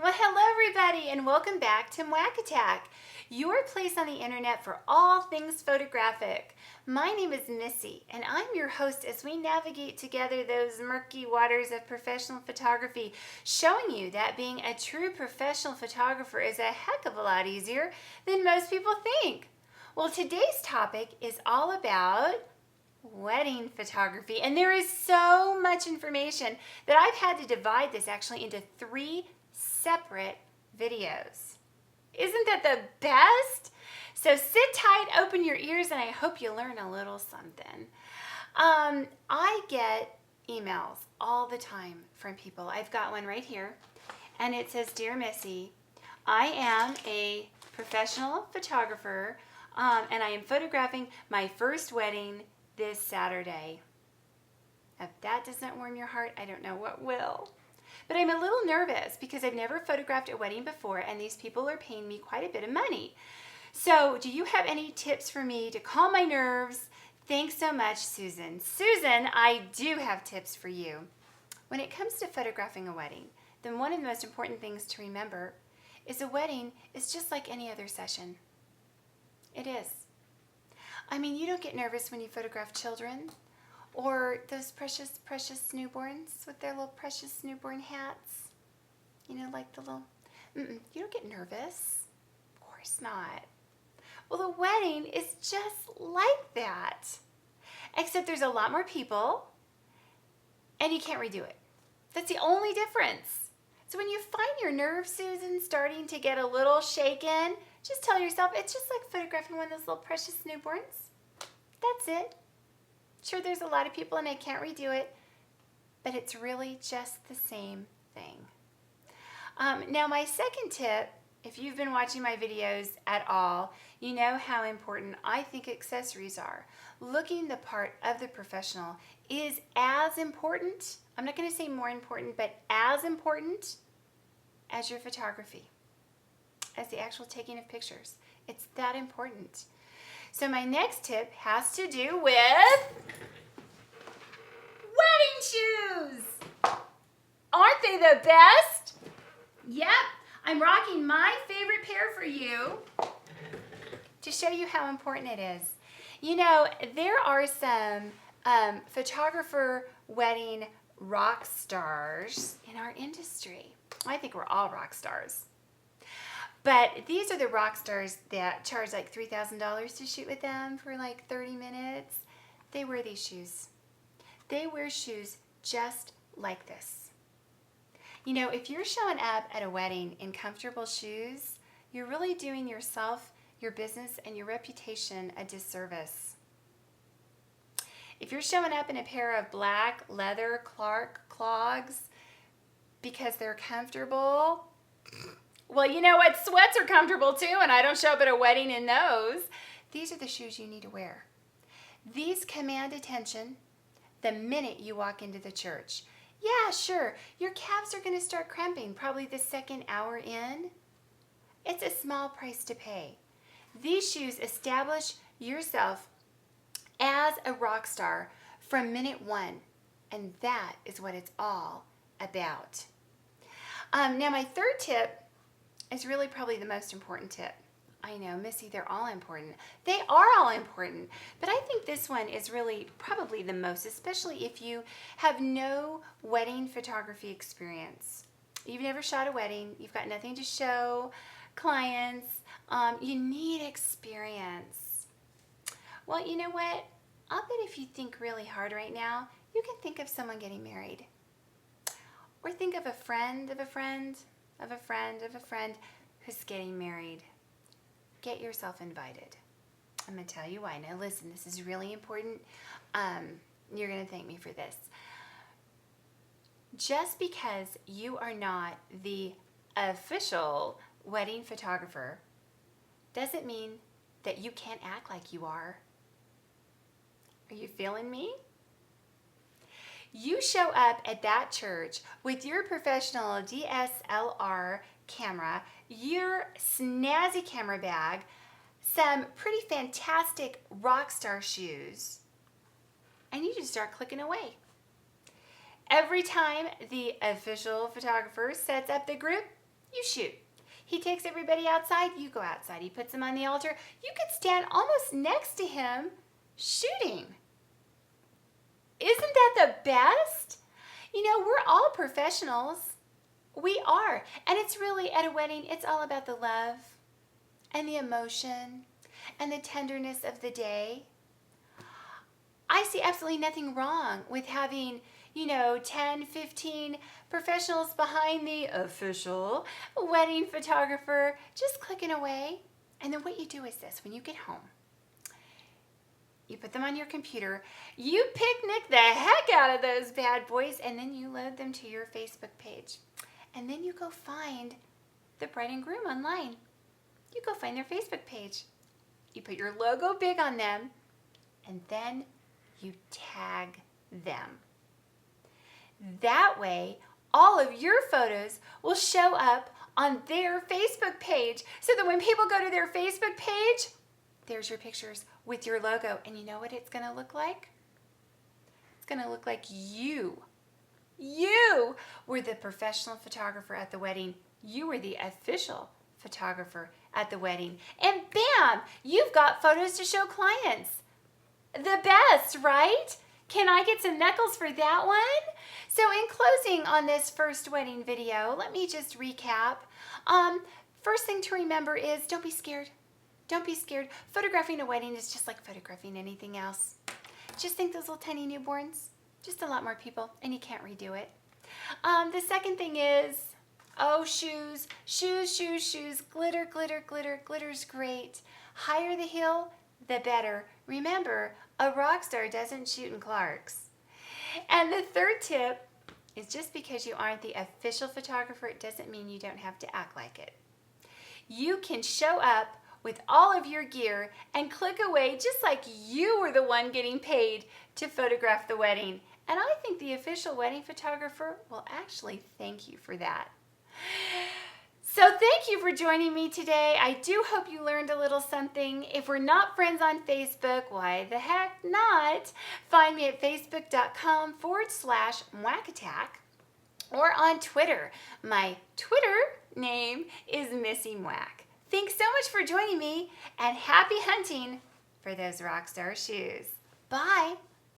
Well, hello everybody and welcome back to MWACattack, your place on the internet for all things photographic. My name is Missy and I'm your host as we navigate together those murky waters of professional photography, showing you that being a true professional photographer is a heck of a lot easier than most people think. Well, today's topic is all about wedding photography, and there is so much information that I've had to divide this actually into 3 separate videos. Isn't that the best? So sit tight, open your ears, and I hope you learn a little something. I get emails all the time from people. I've got one right here, and it says, "Dear Missy, I am a professional photographer, and I am photographing my first wedding this Saturday." If that doesn't warm your heart, I don't know what will. But I'm a little nervous because I've never photographed a wedding before and these people are paying me quite a bit of money. So do you have any tips for me to calm my nerves? Thanks so much, Susan. Susan, I do have tips for you. When it comes to photographing a wedding, then one of the most important things to remember is a wedding is just like any other session. It is. I mean, you don't get nervous when you photograph children or those precious, precious newborns with their little precious newborn hats. You know, like the little, you don't get nervous. Of course not. Well, the wedding is just like that. Except there's a lot more people and you can't redo it. That's the only difference. So when you find your nerves, Susan, starting to get a little shaken, just tell yourself it's just like photographing one of those little precious newborns. That's it. Sure, there's a lot of people and I can't redo it, but it's really just the same thing. Now, my second tip, if you've been watching my videos at all, you know how important I think accessories are. Looking the part of the professional is as important, I'm not going to say more important, but as important as your photography, as the actual taking of pictures. It's that important. So my next tip has to do with wedding shoes. Aren't they the best? Yep, I'm rocking my favorite pair for you to show you how important it is. You know, there are some photographer wedding rock stars in our industry. I think we're all rock stars. But these are the rock stars that charge like $3,000 to shoot with them for like 30 minutes. They wear these shoes. They wear shoes just like this. You know, if you're showing up at a wedding in comfortable shoes, you're really doing yourself, your business, and your reputation a disservice. If you're showing up in a pair of black leather Clark clogs because they're comfortable, well, you know what? Sweats are comfortable too, and I don't show up at a wedding in those. These are the shoes you need to wear. These command attention the minute you walk into the church. Yeah, sure, your calves are going to start cramping probably the second hour in. It's a small price to pay. These shoes establish yourself as a rock star from minute 1, and that is what it's all about. Now, my third tip is really probably the most important tip. I know, Missy, they're all important. They are all important, but I think this one is really probably the most, especially if you have no wedding photography experience. You've never shot a wedding, you've got nothing to show clients, you need experience. Well, you know what? I'll bet if you think really hard right now, you can think of someone getting married. Or think of a friend of a friend of a friend of a friend who's getting married. Get yourself invited. I'm going to tell you why. Now listen, this is really important. You're going to thank me for this. Just because you are not the official wedding photographer doesn't mean that you can't act like you are. Are you feeling me? You show up at that church with your professional DSLR camera, your snazzy camera bag, some pretty fantastic rock star shoes, and you just start clicking away. Every time the official photographer sets up the group, you shoot. He takes everybody outside, you go outside. He puts them on the altar. You could stand almost next to him shooting. Isn't that the best? You know, we're all professionals. We are. And it's really, at a wedding, it's all about the love and the emotion and the tenderness of the day. I see absolutely nothing wrong with having, 10, 15 professionals behind the official wedding photographer just clicking away. And then what you do is this: when you get home, you put them on your computer, you picnic the heck out of those bad boys, and then you load them to your Facebook page. And then you go find the bride and groom online. You go find their Facebook page. You put your logo big on them, and then you tag them. That way, all of your photos will show up on their Facebook page, so that when people go to their Facebook page, there's your pictures with your logo. And you know what it's going to look like? It's going to look like you were the professional photographer at the wedding. You were the official photographer at the wedding. And bam, you've got photos to show clients. The best, right? Can I get some knuckles for that one? So in closing on this first wedding video, let me just recap. First thing to remember is don't be scared. Don't be scared. Photographing a wedding is just like photographing anything else. Just think those little tiny newborns, just a lot more people, and you can't redo it. The second thing is, shoes. Shoes, shoes, shoes. Glitter, glitter, glitter. Glitter's great. Higher the hill, the better. Remember, a rock star doesn't shoot in Clark's. And the third tip is, just because you aren't the official photographer, it doesn't mean you don't have to act like it. You can show up with all of your gear and click away just like you were the one getting paid to photograph the wedding. And I think the official wedding photographer will actually thank you for that. So thank you for joining me today. I do hope you learned a little something. If we're not friends on Facebook, why the heck not? Find me at facebook.com/MWACattack or on Twitter. My Twitter name is Missy Mwac. Thanks so much for joining me, and happy hunting for those rockstar shoes. Bye.